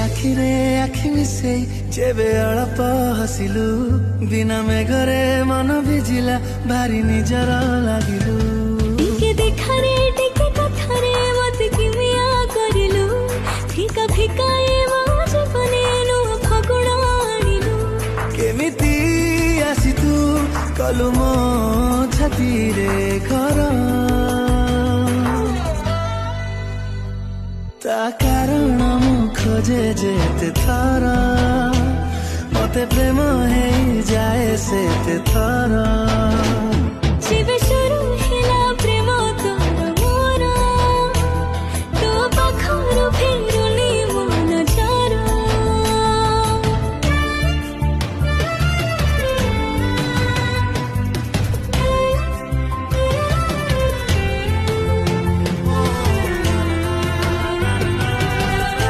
ଆଖିରେ ଆଖି ମିଶେଇ ଯେବେ ଅଳପ ହସିଲୁ, ବିନା ମେଘରେ ମନ ଭିଜିଲା, ଭାରି ନିଜର ଲାଗିଲୁ। ଟିକେ ଦେଖାରେ ଟିକେ କଥାରେ ମତେ କିମିଆ କରିଲୁ, ଫିକା ଫିକା ଏ ମୋ ଜୀବନେ ନୂଆ ଫଗୁଣ ଆଣିଲୁ। କେମିତି ଆସି ତୁ କଲୁ ମୋ ଛାତିରେ ଘର, ତା କାରଣ ମୁଁ ଖୋଜେ ଯେତେ ଥର, ମତେ ପ୍ରେମ ହେଇଯାଏ ସେତେ ଥର।